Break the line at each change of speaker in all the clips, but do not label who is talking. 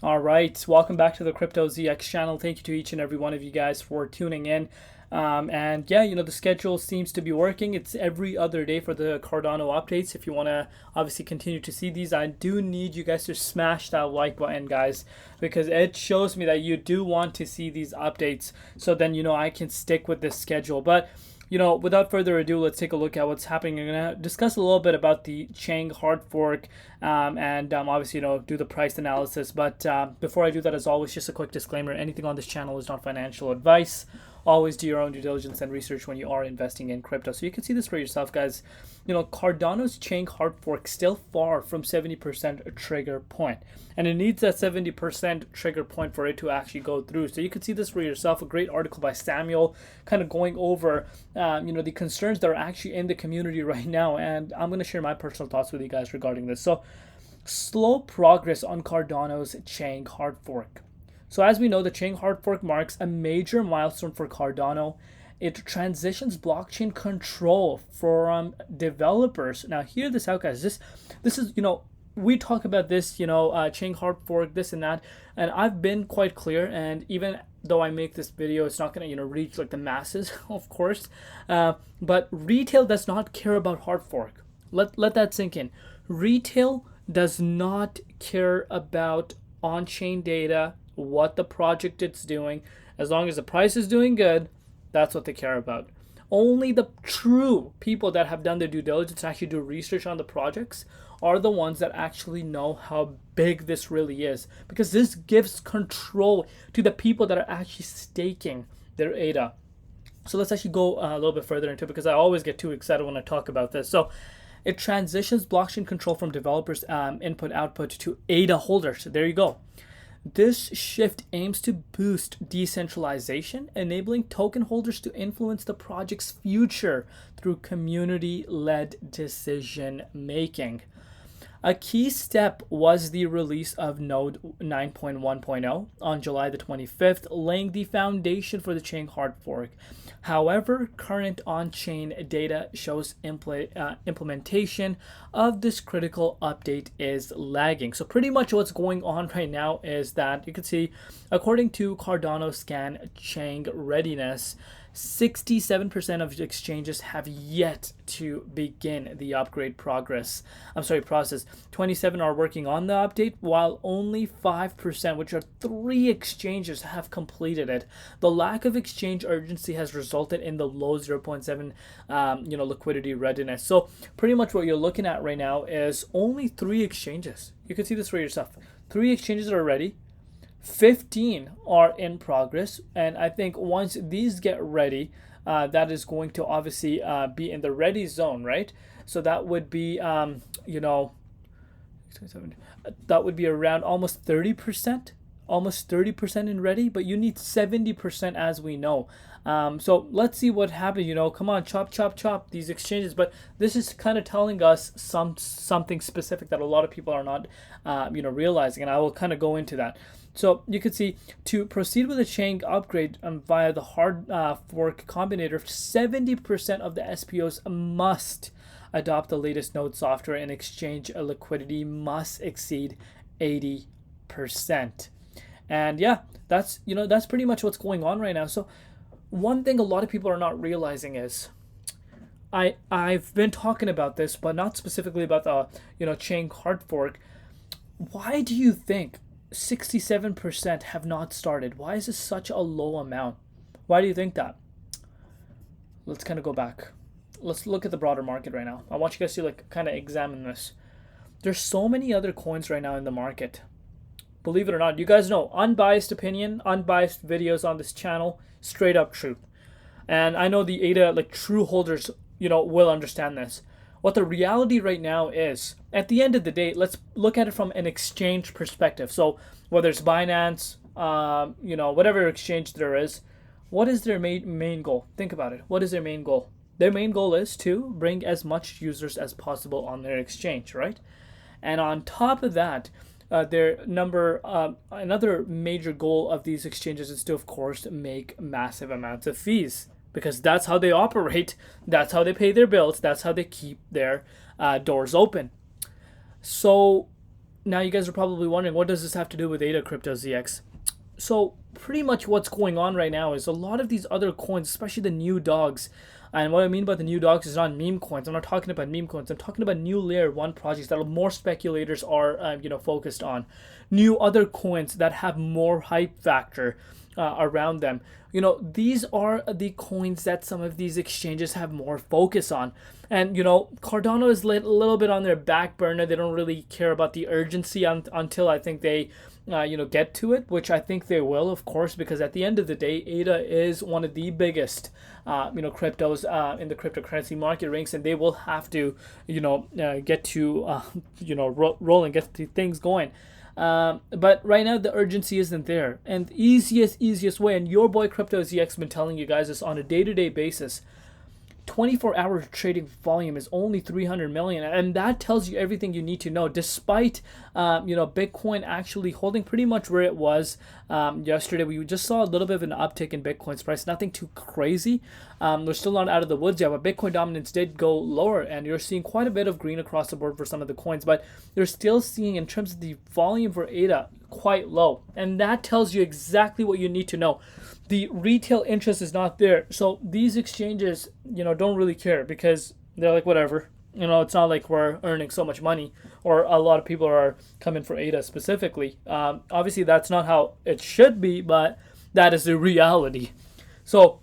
All right, welcome back to the Crypto ZX channel. Thank you to each and every one of you guys for tuning in. And yeah, the schedule seems to be working. It's every other day for the Cardano updates. If you want to obviously continue to see these, I do need you guys to smash that like button, guys, because it shows me that you do want to see these updates. So then, I can stick with this schedule. But without further ado, let's take a look at what's happening. I'm going to discuss a little bit about the Chang hard fork and obviously, do the price analysis. But before I do that, as always, just a quick disclaimer. Anything on this channel is not financial advice. Always do your own due diligence and research when you are investing in crypto. So you can see this for yourself, guys. Cardano's Chang hard fork still far from 70% trigger point. And it needs that 70% trigger point for it to actually go through. So you can see this for yourself. A great article by Samuel kind of going over, the concerns that are actually in the community right now. And I'm going to share my personal thoughts with you guys regarding this. So slow progress on Cardano's Chang hard fork. So as we know, the Chang hard fork marks a major milestone for Cardano. It transitions blockchain control from developers. Now, hear this out, guys. This is, we talk about this, Chang hard fork, this and that, and I've been quite clear. And even though I make this video, it's not going to, reach like the masses, of course. But retail does not care about hard fork. Let that sink in. Retail does not care about on-chain data, what the project it's doing. As long as the price is doing good, that's what they care about. Only the true people that have done their due diligence, actually do research on the projects, are the ones that actually know how big this really is, because this gives control to the people that are actually staking their ADA. So let's actually go a little bit further into it, because I always get too excited when I talk about this. So it transitions blockchain control from developers' input output to ADA holders. There you go. This shift aims to boost decentralization, enabling token holders to influence the project's future through community-led decision making. A key step was the release of Node 9.1.0 on July the 25th, laying the foundation for the Chang hard fork. However, current on-chain data shows implementation of this critical update is lagging. So pretty much what's going on right now is that you can see, according to Cardano Scan Chang readiness, 67% of exchanges have yet to begin the upgrade process. 27 are working on the update, while only 5%, which are 3 exchanges, have completed it. The lack of exchange urgency has resulted in the low 0.7 liquidity readiness. So pretty much what you're looking at right now is only 3 exchanges. You can see this for yourself. 3 exchanges are ready. 15 are in progress, and I think once these get ready, that is going to obviously be in the ready zone, right? So that would be that would be around almost 30% in ready, but you need 70%, as we know. So let's see what happens. Come on, chop these exchanges. But this is kind of telling us something specific that a lot of people are not realizing, and I will kind of go into that. So you can see, to proceed with the Chang upgrade via the hard fork combinator, 70% of the SPOs must adopt the latest node software, and exchange liquidity must exceed 80%. And yeah, that's pretty much what's going on right now. So one thing a lot of people are not realizing is, I've been talking about this, but not specifically about the Chang hard fork. Why do you think 67% have not started? Why is this such a low amount? Why do you think that? Let's kind of go back. Let's look at the broader market right now. I want you guys to kind of examine this. There's so many other coins right now in the market. Believe it or not, you guys know, unbiased opinion, unbiased videos on this channel, straight up truth. And I know the ADA true holders, will understand this. What the reality right now is, at the end of the day, let's look at it from an exchange perspective. So whether it's Binance, whatever exchange there is, what is their main goal? Think about it. What is their main goal? Their main goal is to bring as much users as possible on their exchange, right? And on top of that, another major goal of these exchanges is to, of course, make massive amounts of fees, because that's how they operate, that's how they pay their bills, that's how they keep their doors open. So now you guys are probably wondering, what does this have to do with ADA Crypto ZX? So pretty much what's going on right now is a lot of these other coins, especially the new dogs. And what I mean by the new dogs is not meme coins. I'm not talking about meme coins. I'm talking about new layer one projects that more speculators are, focused on. New other coins that have more hype factor around them. These are the coins that some of these exchanges have more focus on. And, Cardano is a little bit on their back burner. They don't really care about the urgency until I think they, get to it, which I think they will, of course, because at the end of the day, ADA is one of the biggest, cryptos in the cryptocurrency market ranks, and they will have to, get to, roll and get the things going. But right now the urgency isn't there, and the easiest way, and your boy Crypto ZX been telling you guys this on a day-to-day basis, 24-hour trading volume is only 300 million, and that tells you everything you need to know, despite Bitcoin actually holding pretty much where it was yesterday. We just saw a little bit of an uptick in Bitcoin's price, nothing too crazy. We're still not out of the woods yet, but Bitcoin dominance did go lower, and you're seeing quite a bit of green across the board for some of the coins, but you're still seeing, in terms of the volume for ADA, quite low, and that tells you exactly what you need to know. The retail interest is not there, so these exchanges, don't really care, because they're like, whatever. It's not like we're earning so much money, or a lot of people are coming for ADA specifically. Obviously, that's not how it should be, but that is the reality. So,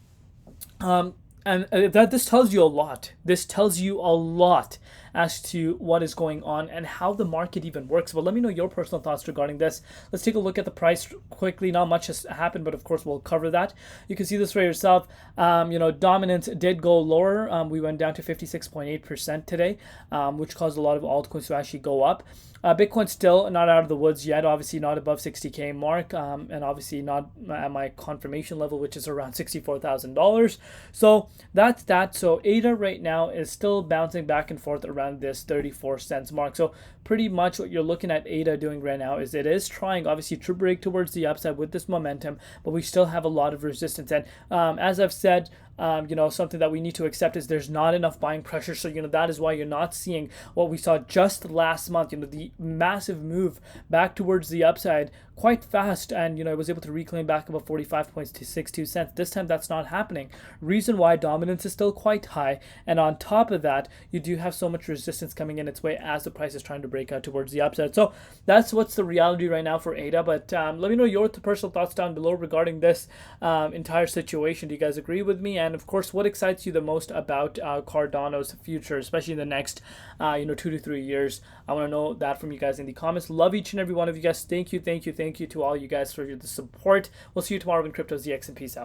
this tells you a lot. This tells you a lot as to what is going on and how the market even works. But let me know your personal thoughts regarding this. Let's take a look at the price quickly. Not much has happened, but of course we'll cover that. You can see this for yourself. Dominance did go lower. We went down to 56.8% today, which caused a lot of altcoins to actually go up. Bitcoin still not out of the woods yet, obviously not above 60K mark, and obviously not at my confirmation level, which is around $64,000. So that's that. So ADA right now is still bouncing back and forth around this 34 cents mark. So pretty much what you're looking at ADA doing right now is it is trying obviously to break towards the upside with this momentum, but we still have a lot of resistance. And as I've said, something that we need to accept is there's not enough buying pressure. So, that is why you're not seeing what we saw just last month, the massive move back towards the upside quite fast. And, it was able to reclaim back about 45 points to 62 cents. This time that's not happening. Reason why: dominance is still quite high. And on top of that, you do have so much resistance coming in its way as the price is trying to break out towards the upside. So that's what's the reality right now for ADA. But let me know your personal thoughts down below regarding this entire situation. Do you guys agree with me? And of course, what excites you the most about Cardano's future, especially in the next 2 to 3 years? I want to know that from you guys in the comments. Love each and every one of you guys. Thank you to all you guys for the support. We'll see you tomorrow in Crypto ZX, and peace out.